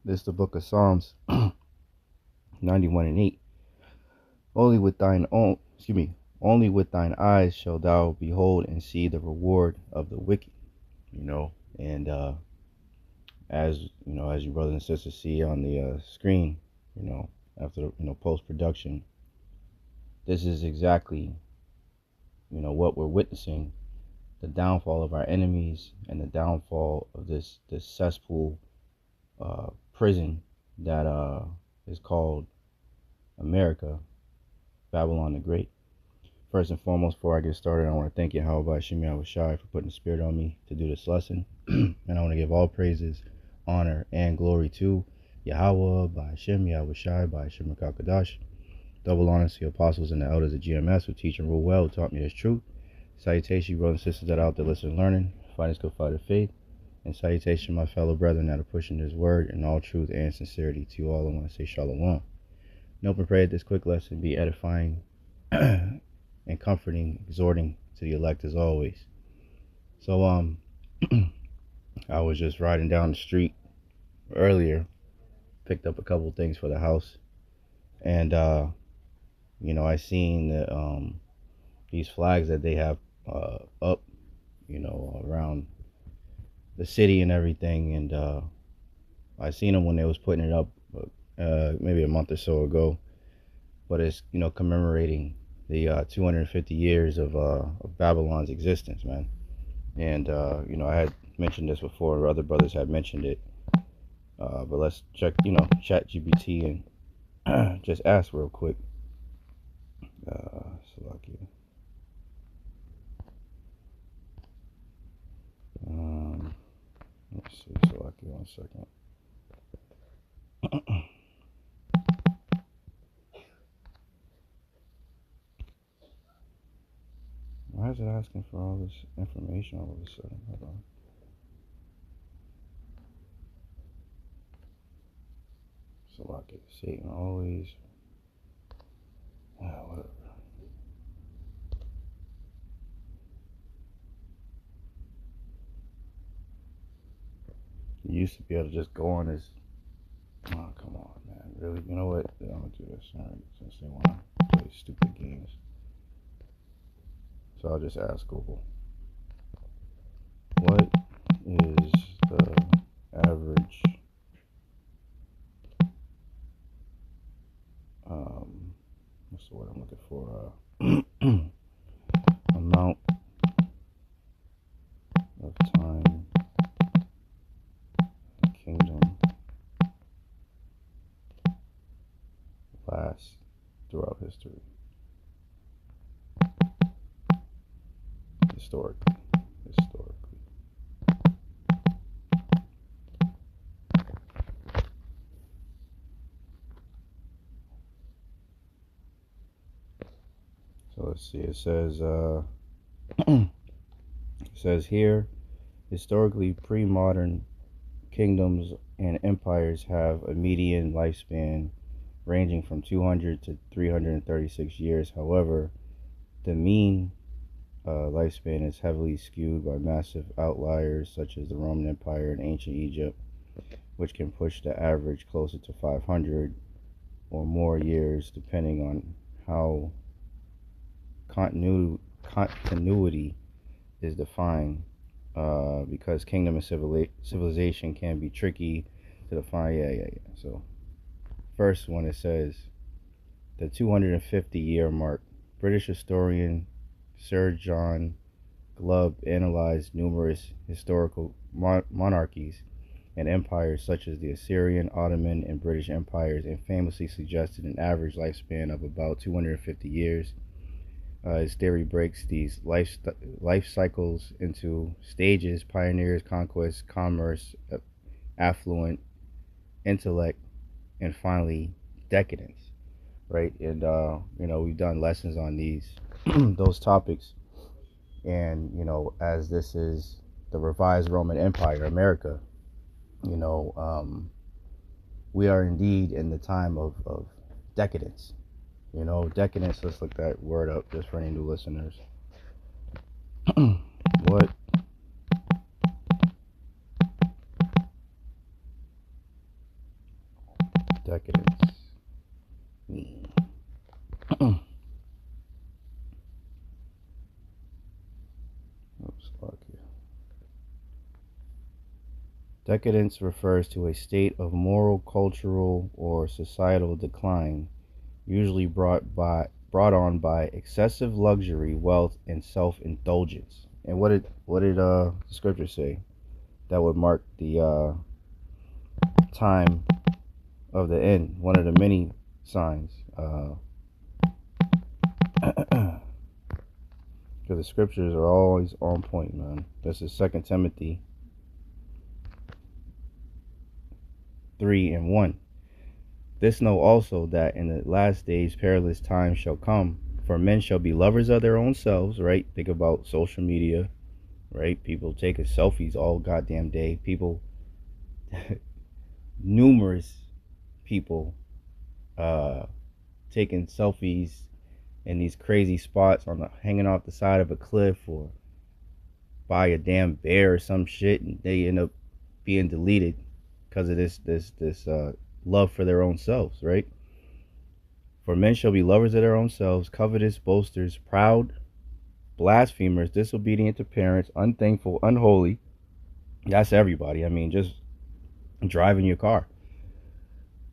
This is the book of Psalms 91 and 8. Only with thine own, only with thine eyes shall thou behold and see the reward of the wicked. And as you brothers and sisters see on the screen, after post production, this is exactly what we're witnessing: the downfall of our enemies and the downfall of this cesspool prison that is called America, Babylon the Great. First and foremost, before I get started, I want to thank Bahasham, Yahawashi for putting the spirit on me to do this lesson. And I want to give all praises, honor, and glory to Yahawah, Bahasham, Yahawashi, Bahasham Kakadash. Double honors to the apostles and the elders of GMS who teach and rule well, who taught me this truth. Salutation, brothers and sisters that are out there listening and learning, fighting this good fight of faith. And salutation, my fellow brethren that are pushing this word in all truth and sincerity. To you all, I want to say shalom. And hope and pray that this quick lesson be edifying and comforting, exhorting to the elect as always. So I was just riding down the street earlier, picked up a couple things for the house, and I seen that these flags that they have up, around the city and everything, and I seen them when they was putting it up maybe a month or so ago, but it's commemorating the 250 years of Babylon's existence, man. And I had mentioned this before, other brothers had mentioned it, but let's check chat GPT and just ask real quick. Salakia. Let's see, Salakia, 1 second. Why is it asking for all this information all of a sudden? Hold on. Salakia, Satan always. Whatever. You used to be able to just go on this. Oh, come on, man. Really? You know what? I'm going to do this. Alright, since they want to play stupid games. So I'll just ask Google. What is the average what's the word I'm looking for? Amount of time the kingdom lasts throughout history. Historically. So let's see. It says here, historically, pre-modern kingdoms and empires have a median lifespan ranging from 200 to 336 years. However, the mean lifespan is heavily skewed by massive outliers such as the Roman Empire and ancient Egypt, which can push the average closer to 500 or more years, depending on how continuity is defined, because kingdom and civilization can be tricky to define. Yeah. So first one, it says the 250-year mark. British historian Sir John Glubb analyzed numerous historical monarchies and empires such as the Assyrian, Ottoman, and British empires, and famously suggested an average lifespan of about 250 years. His theory breaks these life cycles into stages: pioneers, conquest, commerce, affluent, intellect, and finally decadence. Right? And we've done lessons on these those topics. And as this is the revised Roman Empire, America, we are indeed in the time of decadence. Decadence, let's look that word up just for any new listeners. What Decadence. Oops, fuck you. Decadence refers to a state of moral, cultural, or societal decline, usually brought on by excessive luxury, wealth, and self-indulgence. And what did the scripture say? That would mark the time of the end. One of the many signs. Because the scriptures are always on point, man. This is 2 Timothy 3:1. This know also that in the last days perilous times shall come, for men shall be lovers of their own selves, right? Think about social media, right? People taking selfies all goddamn day. People, numerous people, taking selfies in these crazy spots hanging off the side of a cliff or by a damn bear or some shit, and they end up being deleted because of this love for their own selves, right? For men shall be lovers of their own selves, covetous, boasters, proud, blasphemers, disobedient to parents, unthankful, unholy. That's everybody. I mean, just driving your car,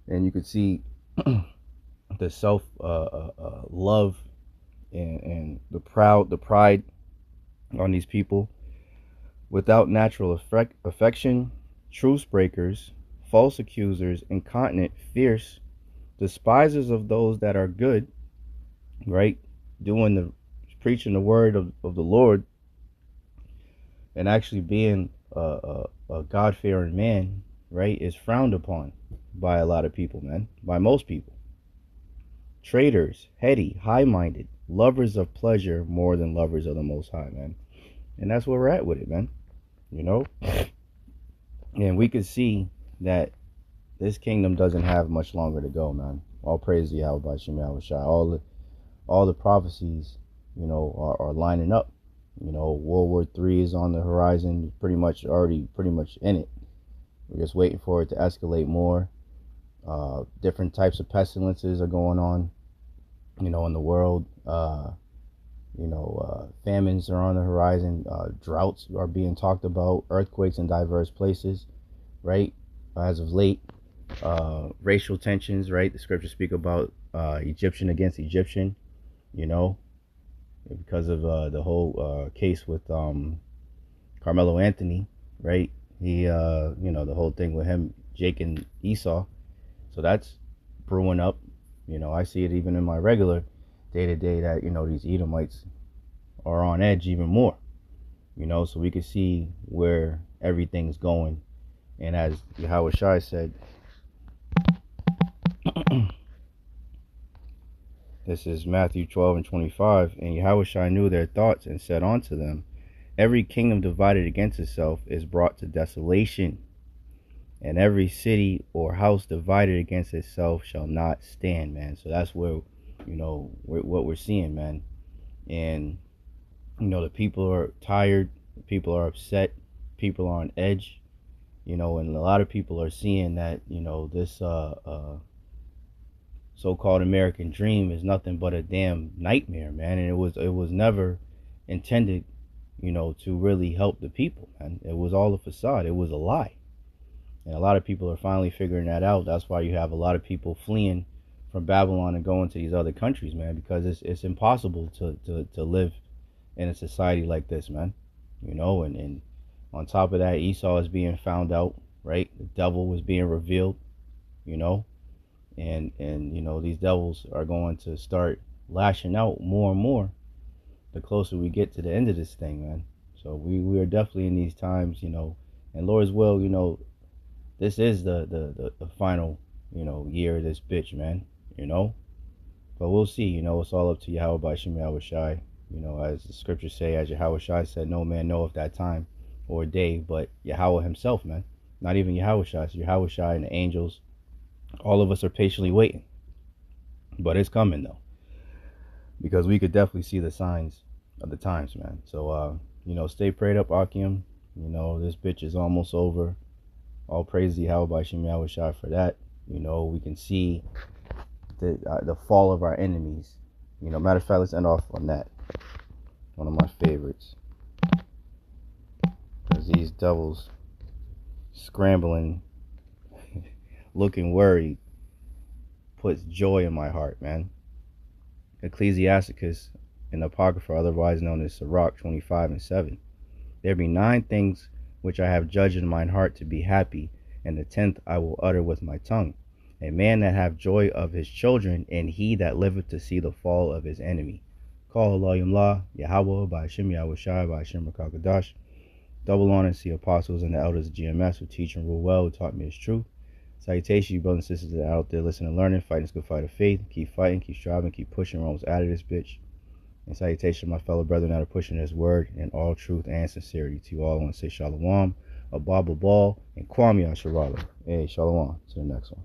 and you could see the self love and the pride on these people, without natural affection, truce breakers, false accusers, incontinent, fierce, despisers of those that are good, right? Preaching the word of the Lord, and actually being a God-fearing man, right, is frowned upon by a lot of people, man, by most people. Traitors, heady, high-minded, lovers of pleasure more than lovers of the Most High, man. And that's where we're at with it, man. You know? And we could see that this kingdom doesn't have much longer to go, man. All praise to Yahawashi. All the prophecies, are lining up. World War III is on the horizon, pretty much in it. We're just waiting for it to escalate more. Different types of pestilences are going on, in the world. Famines are on the horizon. Droughts are being talked about. Earthquakes in diverse places, right? As of late, racial tensions, right? The scriptures speak about Egyptian against Egyptian, because of the whole case with Carmelo Anthony, right? He, the whole thing with him, Jake and Esau. So that's brewing up. I see it even in my regular day-to-day that, these Edomites are on edge even more, so we can see where everything's going. And as Yahawashi said, this is Matthew 12:25, and Yahawashi knew their thoughts and said unto them, every kingdom divided against itself is brought to desolation, and every city or house divided against itself shall not stand, man. So that's where, what we're seeing, man. And, the people are tired, people are upset, people are on edge, and a lot of people are seeing that, this so-called American dream is nothing but a damn nightmare, man. And it was never intended, to really help the people, man. It was all a facade. It was a lie. And a lot of people are finally figuring that out. That's why you have a lot of people fleeing from Babylon and going to these other countries, man, because it's impossible to live in a society like this, man. And on top of that, Esau is being found out, right? The devil was being revealed, and these devils are going to start lashing out more and more the closer we get to the end of this thing, man. So we are definitely in these times, and Lord's will, this is the final, year of this bitch, man, But we'll see, it's all up to Yahawah Bahasham Yahawashi. As the scriptures say, as Yahawashi said, no man knoweth that time or day, but Yahawah himself, man. Not even Yahawashi, it's Yahawashi and the angels. All of us are patiently waiting. But it's coming, though. Because we could definitely see the signs of the times, man. So, stay prayed up, Akim. This bitch is almost over. All praise the Yahawah Bahasham Yahawashi for that. You know, we can see the fall of our enemies. You know, matter of fact, let's end off on that. One of my favorites. Because these devils scrambling, looking worried, puts joy in my heart, man. Ecclesiasticus in the Apocrypha, otherwise known as Sirach 25:7. There be 9 things which I have judged in mine heart to be happy, and the 10th I will utter with my tongue. A man that have joy of his children, and he that liveth to see the fall of his enemy. Call Halal La, Yahawah, Bahasham, Yahawashi, Bahasham, Rakakadash. Double honor to the apostles and the elders of GMS who teach and rule well, who taught me his truth. Salutations, you brothers and sisters that are out there listening and learning, fighting this good fight of faith. Keep fighting, keep striving, keep pushing. We're almost out of this bitch. And salutation, my fellow brethren that are pushing this word in all truth and sincerity. To you all, I want to say shalom, ababa ball, and kwame asharala. Hey, shalom. To the next one.